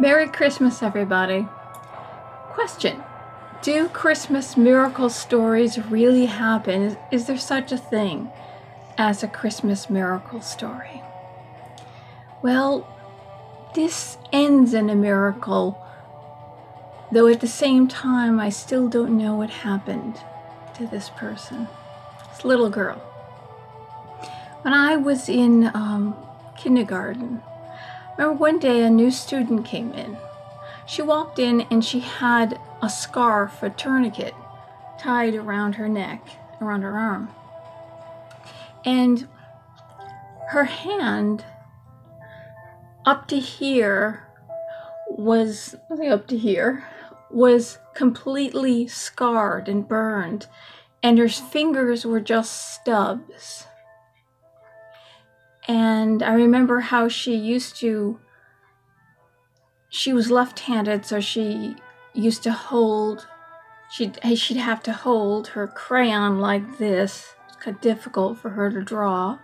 Merry Christmas, everybody. Question: do Christmas miracle stories really happen? Is there such a thing as a Christmas miracle story? Well, this ends in a miracle, though at the same time I still don't know what happened to this person, this little girl. When I was in kindergarten, I remember one day a new student came in. She walked in and she had a scarf, a tourniquet, tied around her neck, around her arm. And her hand up to here was completely scarred and burned, and her fingers were just stubs. And I remember how she was left-handed, so she used to hold, she'd have to hold her crayon like this. It's kind of difficult for her to draw.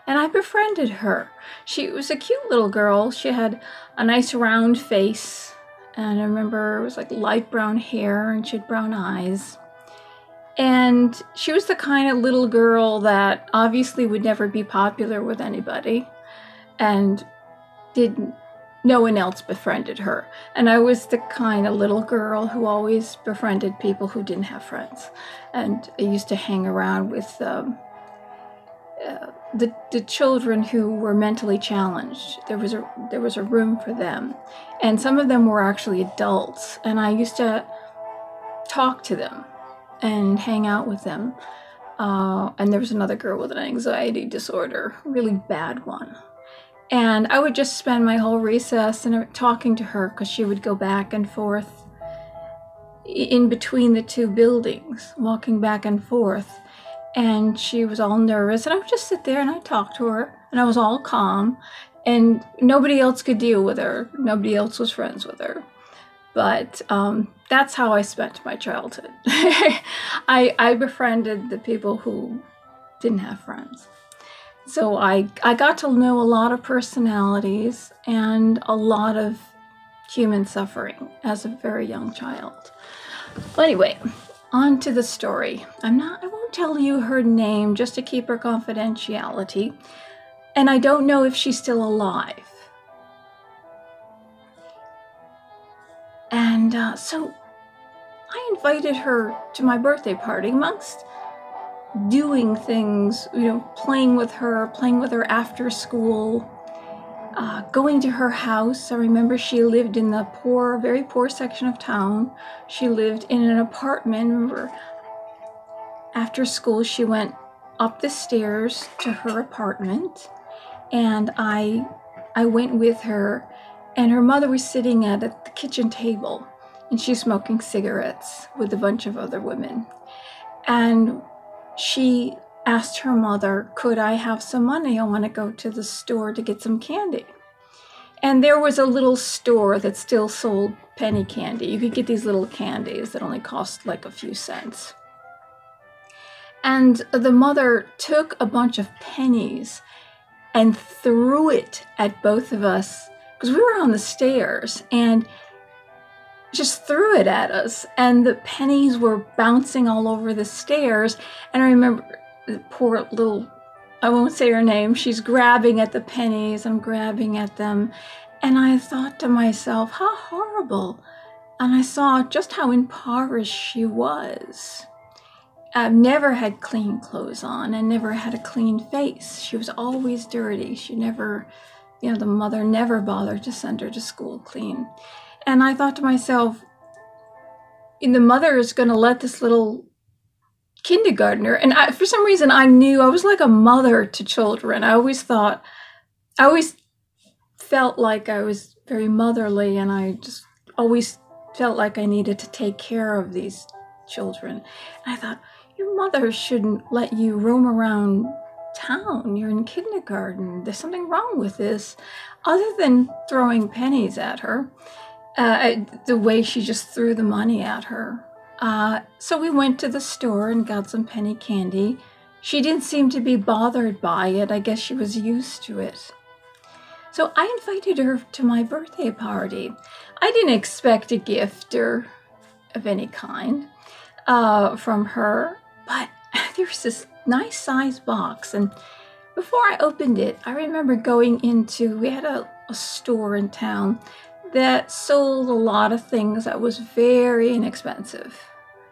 And I befriended her. She was a cute little girl. She had a nice round face, and I remember it was like light brown hair, and she had brown eyes. And she was the kind of little girl that obviously would never be popular with anybody, and no one else befriended her. And I was the kind of little girl who always befriended people who didn't have friends. And I used to hang around with the children who were mentally challenged. There was a room for them, and some of them were actually adults, and I used to talk to them and hang out with them. And there was another girl with an anxiety disorder, a really bad one. And I would just spend my whole recess talking to her, because she would go back and forth in between the two buildings, walking back and forth. And she was all nervous, and I would just sit there and I'd talk to her, and I was all calm, and nobody else could deal with her. Nobody else was friends with her. But that's how I spent my childhood. I befriended the people who didn't have friends. So I got to know a lot of personalities and a lot of human suffering as a very young child. Well, anyway, on to the story. I won't tell you her name just to keep her confidentiality. And I don't know if she's still alive. And so I invited her to my birthday party, amongst doing things, playing with her after school, going to her house. I remember she lived in the very poor section of town. She lived in an apartment. Remember, after school, she went up the stairs to her apartment, and I went with her. And her mother was sitting at the kitchen table, and she's smoking cigarettes with a bunch of other women. And she asked her mother, could I have some money? I want to go to the store to get some candy. And there was a little store that still sold penny candy. You could get these little candies that only cost like a few cents. And the mother took a bunch of pennies and threw it at both of us, because we were on the stairs, and just threw it at us, and the pennies were bouncing all over the stairs. And I remember the poor little, I won't say her name, she's grabbing at the pennies, I'm grabbing at them, and I thought to myself, how horrible. And I saw just how impoverished she was. I've never had clean clothes on, and never had a clean face. She was always dirty. She never, the mother never bothered to send her to school clean. And I thought to myself, the mother is going to let this little kindergartner, and for some reason I knew I was like a mother to children. I always felt like I was very motherly, and I just always felt like I needed to take care of these children. And I thought, your mother shouldn't let you roam around town. You're in kindergarten. There's something wrong with this, other than throwing pennies at her. The way she just threw the money at her. So we went to the store and got some penny candy. She didn't seem to be bothered by it. I guess she was used to it. So I invited her to my birthday party. I didn't expect a gift or of any kind from her, but there was this nice size box, and before I opened it, I remember going into, we had a store in town that sold a lot of things that was very inexpensive,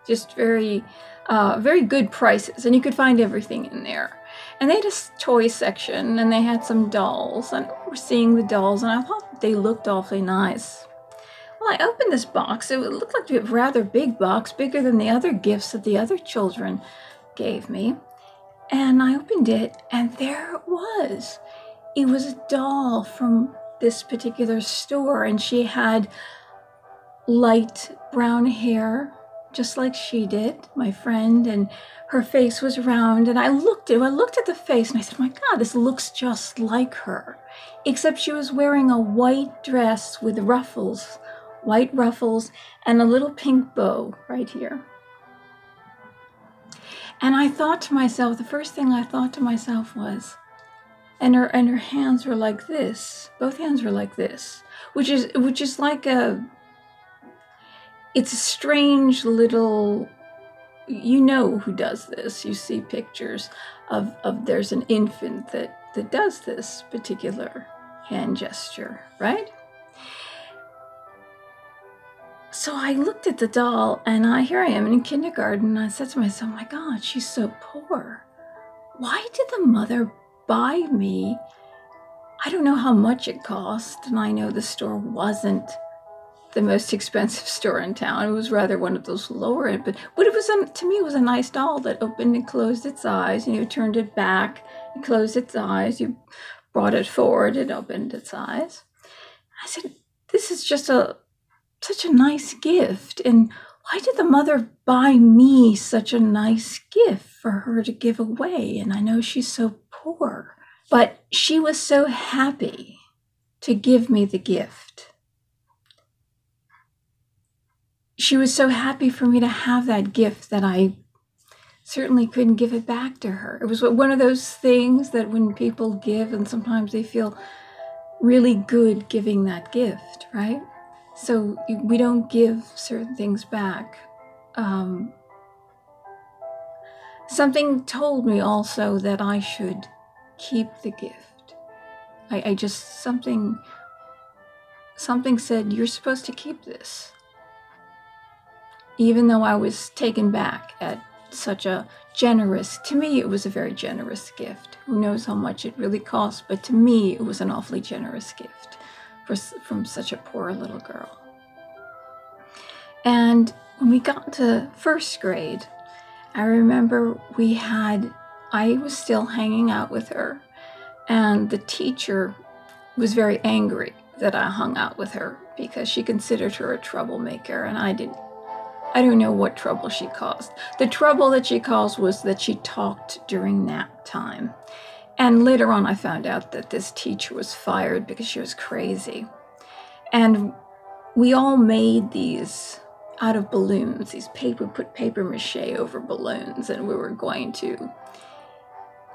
just very good prices, and you could find everything in there. And they had a toy section, and they had some dolls, and I remember seeing the dolls, and I thought they looked awfully nice. Well, I opened this box. It looked like a rather big box, bigger than the other gifts that the other children gave me. And I opened it, and there it was. It was a doll from this particular store, and she had light brown hair, just like she did, my friend, and her face was round. And I looked at the face, and I said, my God, this looks just like her, except she was wearing a white dress with ruffles, white ruffles, and a little pink bow right here. And I thought to myself, the first thing I thought to myself was, and her hands were like this. Both hands were like this, which is like it's a strange little, you know who does this. You see pictures of there's an infant that does this particular hand gesture, right? So I looked at the doll, and here I am in kindergarten, and I said to myself, my God, she's so poor. Why did the mother buy me? I don't know how much it cost, and I know the store wasn't the most expensive store in town. It was rather one of those lower end, but it was, to me, it was a nice doll that opened and closed its eyes, and you turned it back and closed its eyes. You brought it forward, it opened its eyes. I said, this is just such a nice gift, and why did the mother buy me such a nice gift for her to give away? And I know she's so poor, but she was so happy to give me the gift. She was so happy for me to have that gift that I certainly couldn't give it back to her. It was one of those things that when people give, and sometimes they feel really good giving that gift, right? So we don't give certain things back. Something told me also that I should keep the gift. I just, something said, you're supposed to keep this. Even though I was taken back at such a generous, to me it was a very generous gift. Who knows how much it really cost, but to me it was an awfully generous gift from such a poor little girl. And when we got to first grade, I remember I was still hanging out with her, and the teacher was very angry that I hung out with her because she considered her a troublemaker, and I don't know what trouble she caused. The trouble that she caused was that she talked during nap time. And later on I found out that this teacher was fired because she was crazy. And we all made these out of balloons, put paper mache over balloons, and we were going to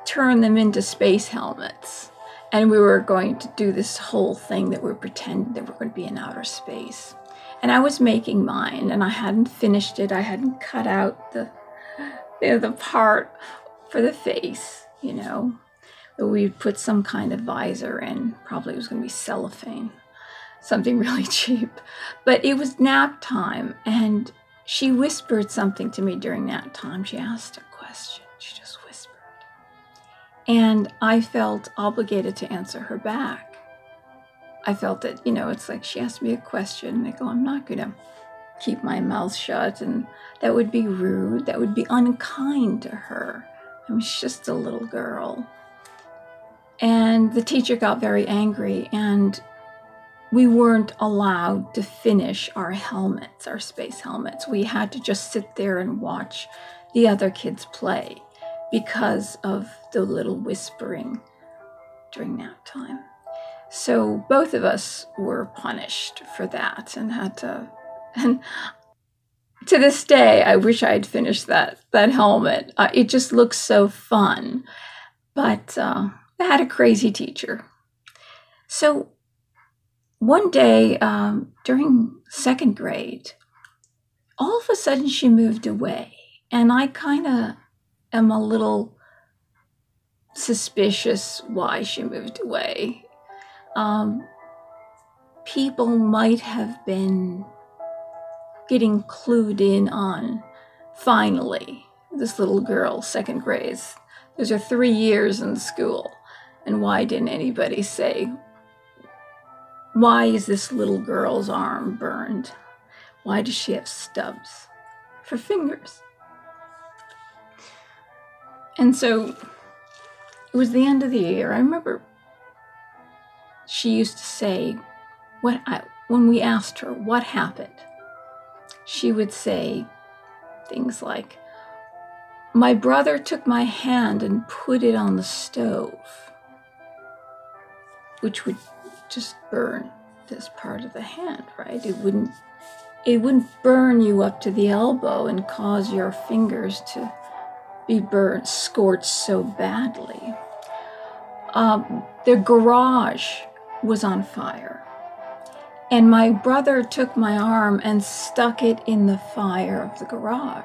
turn them into space helmets. And we were going to do this whole thing that we pretended that we're going to be in outer space. And I was making mine, and I hadn't finished it. I hadn't cut out the part for the face, But we'd put some kind of visor in. Probably it was going to be cellophane, something really cheap. But it was nap time, and she whispered something to me during nap time. She asked a question. She just whispered. And I felt obligated to answer her back. I felt that, it's like she asked me a question, and I go, I'm not going to keep my mouth shut, and that would be rude. That would be unkind to her. I was just a little girl. And the teacher got very angry, and we weren't allowed to finish our helmets, our space helmets. We had to just sit there and watch the other kids play because of the little whispering during nap time. So both of us were punished for that and and to this day, I wish I had finished that helmet. It just looks so fun. But I had a crazy teacher. So one day during second grade, all of a sudden she moved away. And I kind of am a little suspicious why she moved away. People might have been getting clued in on, finally, this little girl, second grade. Those are 3 years in school. And why didn't anybody say, why is this little girl's arm burned? Why does she have stubs for fingers? And so it was the end of the year. I remember she used to say, when we asked her what happened, she would say things like, my brother took my hand and put it on the stove, which would just burn this part of the hand, right? It wouldn't burn you up to the elbow and cause your fingers to be burnt, scorched so badly. The garage was on fire. And my brother took my arm and stuck it in the fire of the garage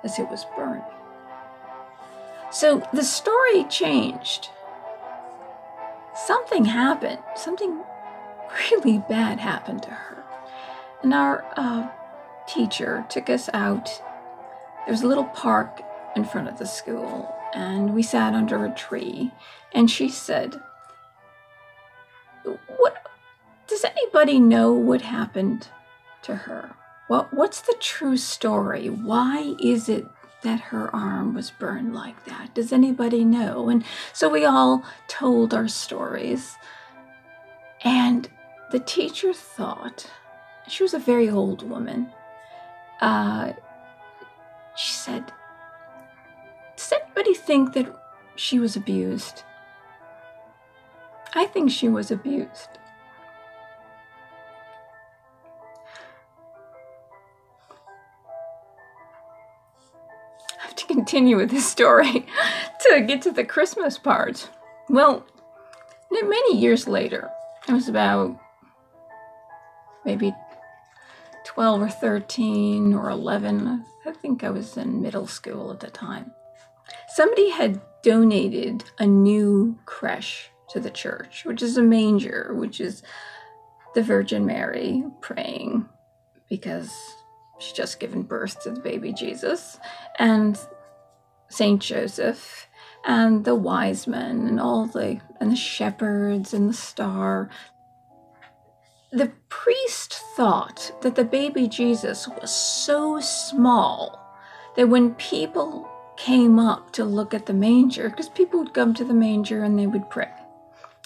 as it was burning. So the story changed. Something happened. Something really bad happened to her. And our teacher took us out. There was a little park in front of the school, and we sat under a tree. And she said, does anybody know what happened to her? What's the true story? Why is it that her arm was burned like that? Does anybody know? And so we all told our stories. And the teacher thought, she was a very old woman. She said, does anybody think that she was abused? I think she was abused. To continue with this story to get to the Christmas part. Well, many years later, it was about maybe 12 or 13 or 11. I think I was in middle school at the time. Somebody had donated a new creche to the church, which is a manger, which is the Virgin Mary praying because she's just given birth to the baby Jesus, and Saint Joseph, and the wise men, and the shepherds, and the star. The priest thought that the baby Jesus was so small that when people came up to look at the manger, because people would come to the manger and they would pray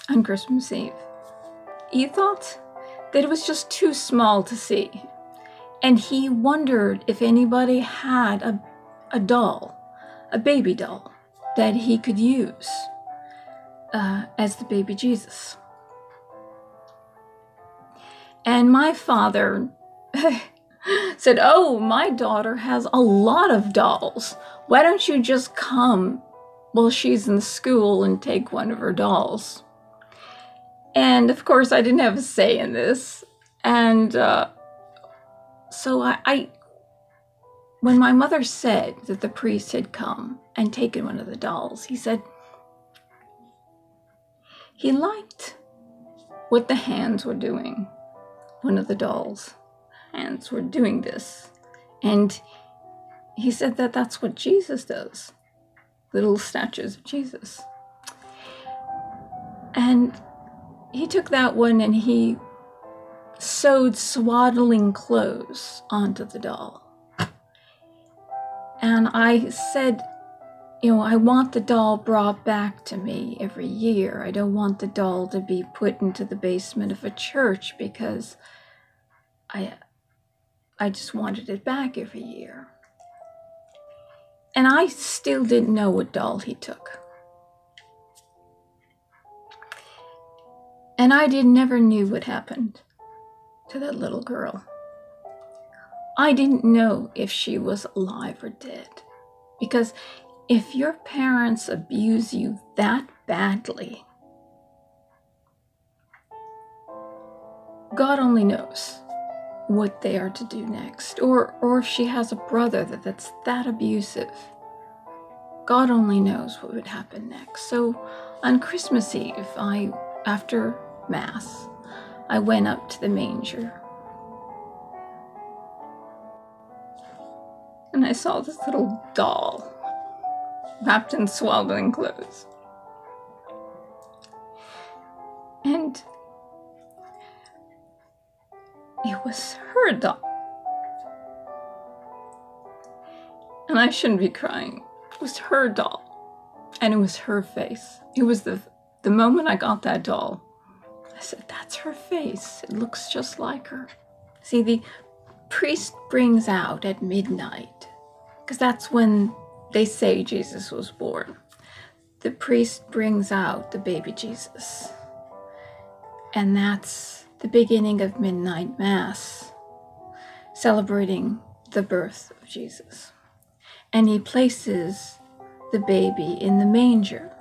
on Christmas Eve, he thought that it was just too small to see. And he wondered if anybody had a doll, a baby doll, that he could use as the baby Jesus. And my father said, oh, my daughter has a lot of dolls. Why don't you just come while she's in school and take one of her dolls? And of course, I didn't have a say in this. And so when my mother said that the priest had come and taken one of the dolls, he said he liked what the hands were doing. One of the dolls' hands were doing this. And he said that that's what Jesus does. Little statues of Jesus. And he took that one and he sewed swaddling clothes onto the doll. And I said, I want the doll brought back to me every year. I don't want the doll to be put into the basement of a church because I just wanted it back every year. And I still didn't know what doll he took. And I never knew what happened to that little girl. I didn't know if she was alive or dead. Because if your parents abuse you that badly, God only knows what they are to do next, or if she has a brother that's that abusive. God only knows what would happen next. So on Christmas Eve, after Mass, I went up to the manger. And I saw this little doll wrapped in swaddling clothes. And it was her doll. And I shouldn't be crying. It was her doll. And it was her face. It was the moment I got that doll, I said, that's her face. It looks just like her. See, the priest brings out at midnight, because that's when they say Jesus was born. The priest brings out the baby Jesus. And that's the beginning of Midnight Mass, celebrating the birth of Jesus. And he places the baby in the manger.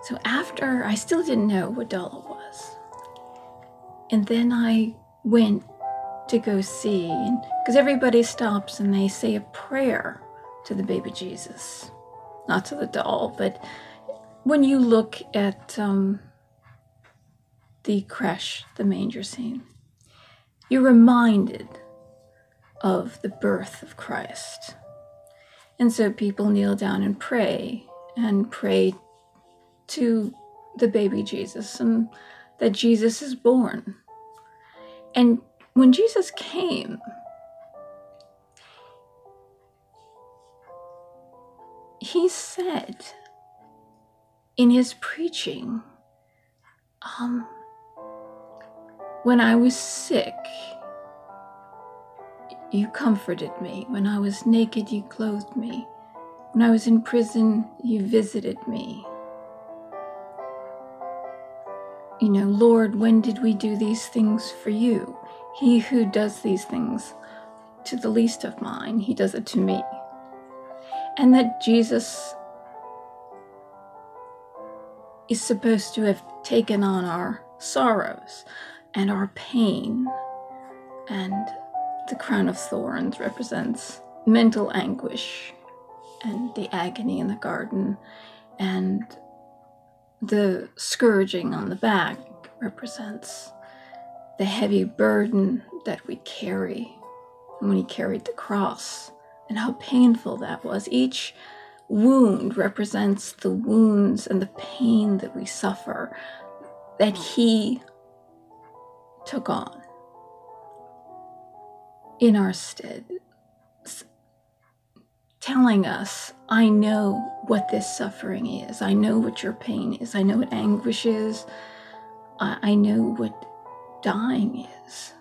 So after, I still didn't know what doll it was. And then I went to go see, because everybody stops and they say a prayer to the baby Jesus. Not to the doll, but when you look at the creche, the manger scene, you're reminded of the birth of Christ. And so people kneel down and pray to the baby Jesus, and that Jesus is born. And when Jesus came, he said in his preaching, when I was sick, you comforted me. When I was naked, you clothed me. When I was in prison, you visited me. You know, Lord, when did we do these things for you? He who does these things to the least of mine, he does it to me. And that Jesus is supposed to have taken on our sorrows and our pain, and the crown of thorns represents mental anguish and the agony in the garden, and the scourging on the back represents the heavy burden that we carry. And when he carried the cross, and how painful that was. Each wound represents the wounds and the pain that we suffer, that he took on in our stead, telling us, I know what this suffering is. I know what your pain is. I know what anguish is. I know what dying is.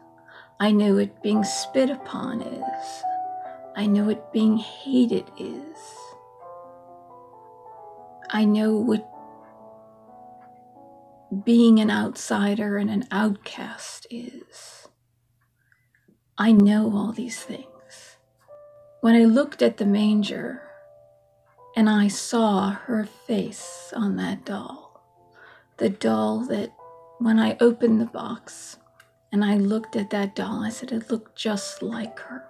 I know what being spit upon is. I know what being hated is. I know what being an outsider and an outcast is. I know all these things. When I looked at the manger and I saw her face on that doll, the doll that when I opened the box and I looked at that doll, I said it looked just like her.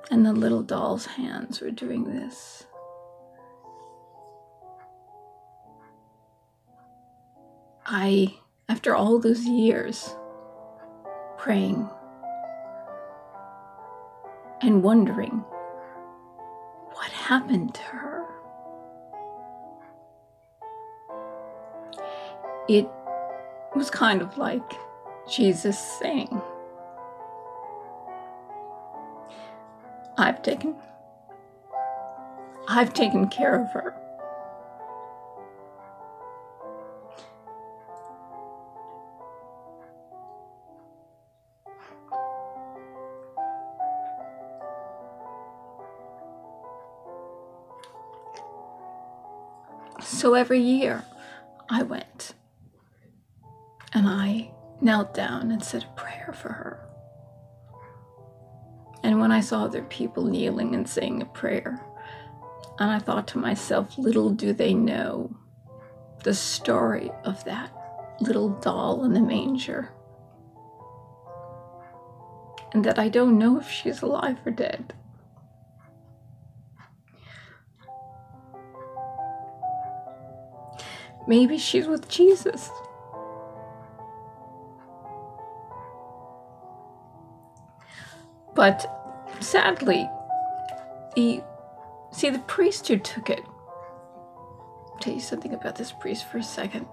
And the little doll's hands were doing this. After all those years praying and wondering what happened to her, it was kind of like Jesus saying, I've taken care of her. So every year I went and I knelt down and said a prayer for her. And when I saw other people kneeling and saying a prayer, and I thought to myself, little do they know the story of that little doll in the manger. And that I don't know if she's alive or dead. Maybe she's with Jesus. But sadly, the priest who took it, I'll tell you something about this priest for a second.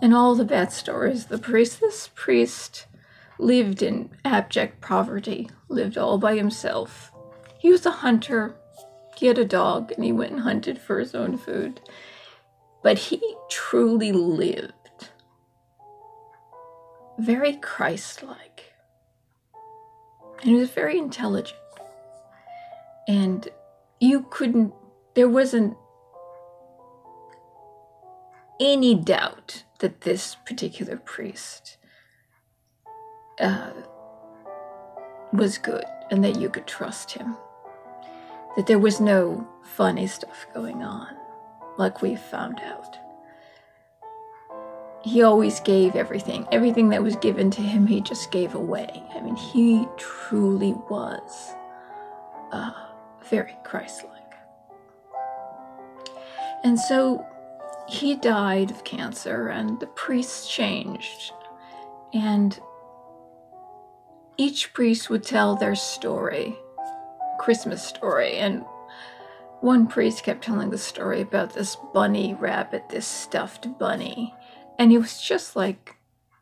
In all the bad stories, this priest lived in abject poverty, lived all by himself. He was a hunter. He had a dog, and he went and hunted for his own food. But he truly lived very Christ-like. And he was very intelligent. And there wasn't any doubt that this particular priest was good and that you could trust him. That there was no funny stuff going on, like we've found out. He always gave everything. Everything that was given to him, he just gave away. I mean, he truly was very Christ-like. And so he died of cancer, and the priests changed. And each priest would tell their story, Christmas story. And one priest kept telling the story about this bunny rabbit, this stuffed bunny. And it was just like,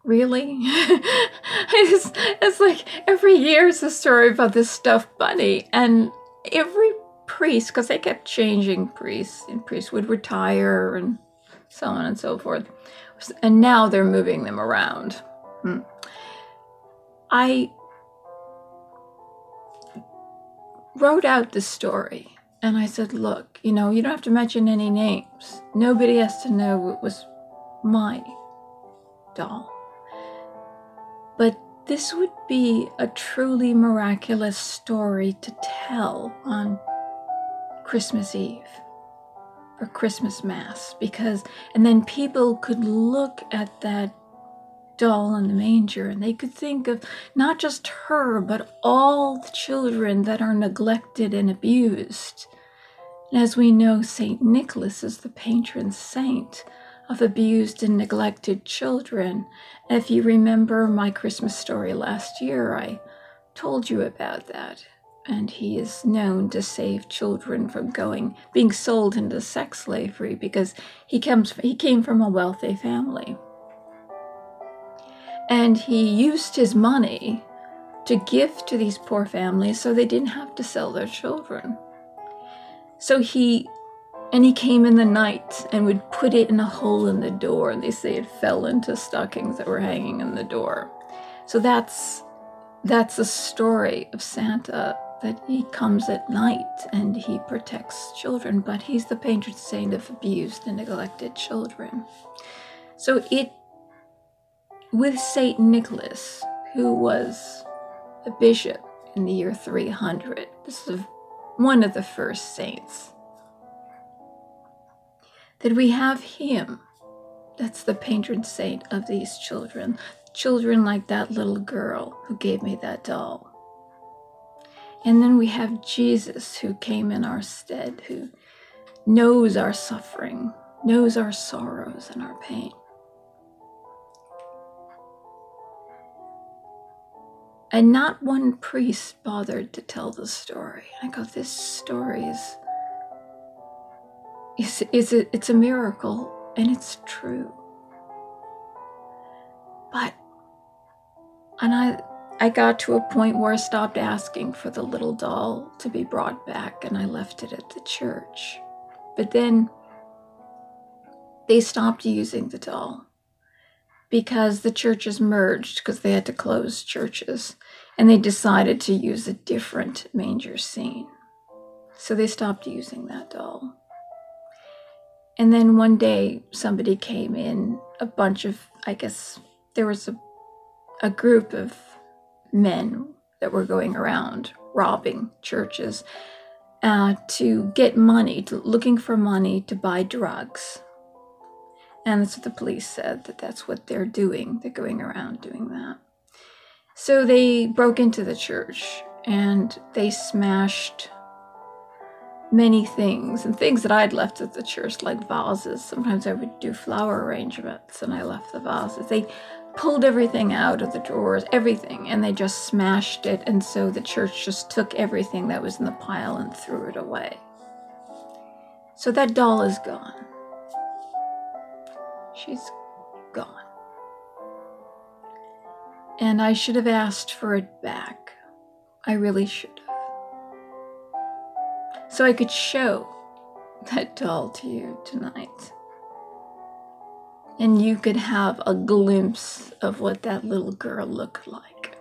really? It's like every year is a story about this stuffed bunny. And every priest, because they kept changing priests, and priests would retire and so on and so forth. And now they're moving them around. I wrote out the story, and I said, look, you don't have to mention any names. Nobody has to know it was my doll. But this would be a truly miraculous story to tell on Christmas Eve or Christmas Mass, and then people could look at that doll in the manger and they could think of not just her, but all the children that are neglected and abused. And as we know, St. Nicholas is the patron saint of abused and neglected children. And if you remember my Christmas story last year, I told you about that. And he is known to save children from being sold into sex slavery because he came from a wealthy family. And he used his money to give to these poor families so they didn't have to sell their children. So he came in the night and would put it in a hole in the door, and they say it fell into stockings that were hanging in the door. So that's the story of Santa, that he comes at night and he protects children, but he's the patron saint of abused and neglected children. So with St. Nicholas, who was a bishop in the year 300, this is one of the first saints, that we have him. That's the patron saint of these children. Children like that little girl who gave me that doll. And then we have Jesus, who came in our stead, who knows our suffering, knows our sorrows and our pain. And not one priest bothered to tell the story. I go, this story it's a miracle, and it's true. And I got to a point where I stopped asking for the little doll to be brought back, and I left it at the church. But then they stopped using the doll because the churches merged, because they had to close churches, and they decided to use a different manger scene. So they stopped using that doll. And then one day somebody came in, there was a group of men that were going around robbing churches to get money, looking for money to buy drugs. And that's what the police said, that's what they're doing. They're going around doing that. So they broke into the church and they smashed many things, and things that I'd left at the church, like vases. Sometimes I would do flower arrangements and I left the vases. They pulled everything out of the drawers, everything, and they just smashed it. And so the church just took everything that was in the pile and threw it away. So that doll is gone. She's gone. And I should have asked for it back. I really should have. So I could show that doll to you tonight. And you could have a glimpse of what that little girl looked like.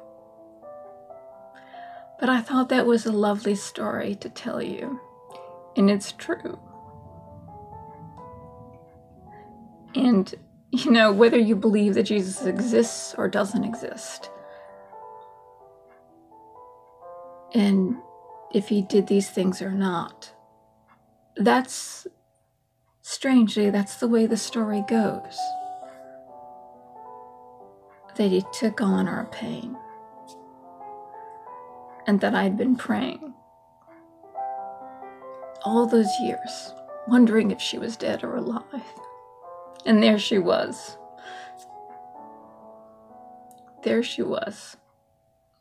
But I thought that was a lovely story to tell you. And it's true. And, you know, whether you believe that Jesus exists or doesn't exist, and if he did these things or not, that's, strangely, that's the way the story goes. That he took on our pain. And that I'd been praying all those years, wondering if she was dead or alive. And there she was. There she was,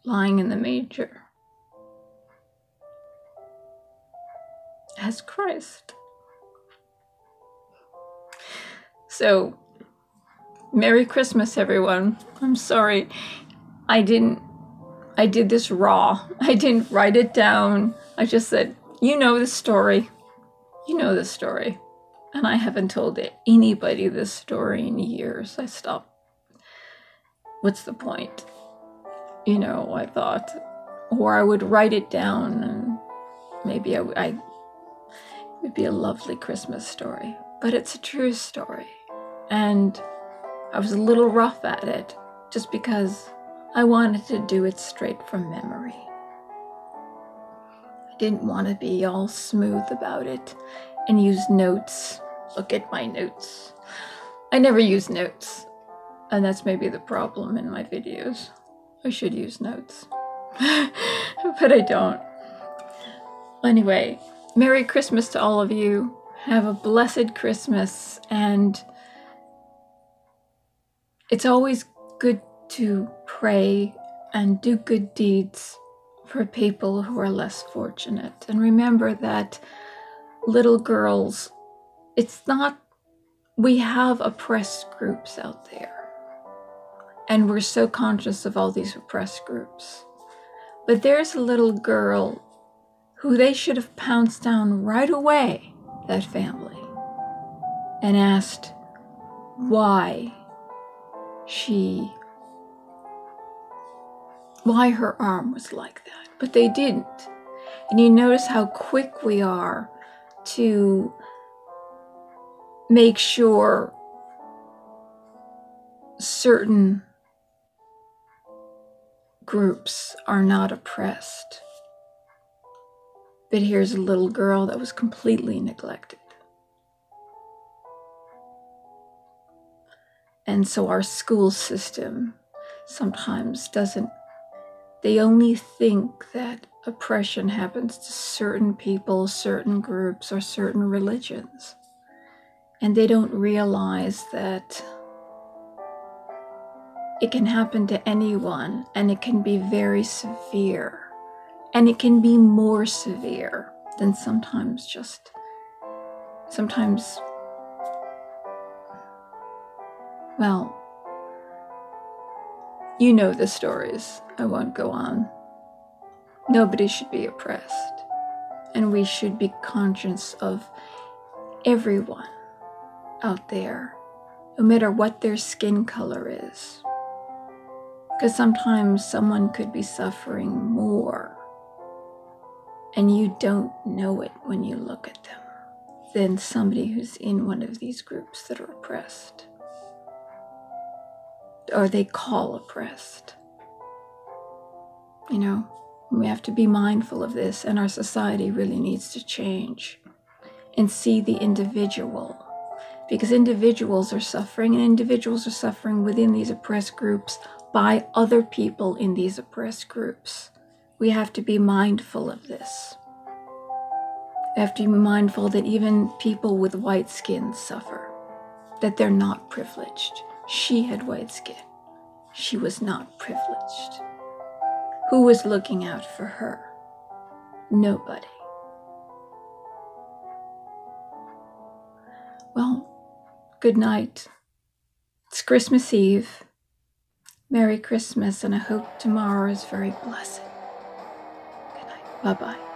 lying in the manger as Christ. So, Merry Christmas, everyone. I'm sorry. I did this raw. I didn't write it down. I just said, you know the story. You know the story. And I haven't told anybody this story in years. I stopped. What's the point? You know, I thought. Or I would write it down and maybe it would be a lovely Christmas story. But it's a true story. And I was a little rough at it just because I wanted to do it straight from memory. I didn't want to be all smooth about it and use notes. Look at my notes. I never use notes. And that's maybe the problem in my videos. I should use notes. But I don't. Anyway, Merry Christmas to all of you. Have a blessed Christmas. And it's always good to pray and do good deeds for people who are less fortunate. And remember that little girls, it's not, we have oppressed groups out there. And we're so conscious of all these oppressed groups. But there's a little girl who they should have pounced down right away, that family, and asked why her arm was like that. But they didn't. And you notice how quick we are to make sure certain groups are not oppressed. But here's a little girl that was completely neglected. And so our school system sometimes doesn't, they only think that oppression happens to certain people, certain groups, or certain religions. And they don't realize that it can happen to anyone, and it can be very severe. And it can be more severe than sometimes, well, you know the stories. I won't go on. Nobody should be oppressed. And we should be conscious of everyone out there, no matter what their skin color is. Because sometimes someone could be suffering more, and you don't know it when you look at them, than somebody who's in one of these groups that are oppressed. Or they call oppressed. You know, we have to be mindful of this, and our society really needs to change and see the individual because individuals are suffering, and individuals are suffering within these oppressed groups by other people in these oppressed groups. We have to be mindful of this. We have to be mindful that even people with white skin suffer, that they're not privileged. She had white skin. She was not privileged. Who was looking out for her? Nobody. Well, good night. It's Christmas Eve. Merry Christmas, and I hope tomorrow is very blessed. Good night. Bye-bye.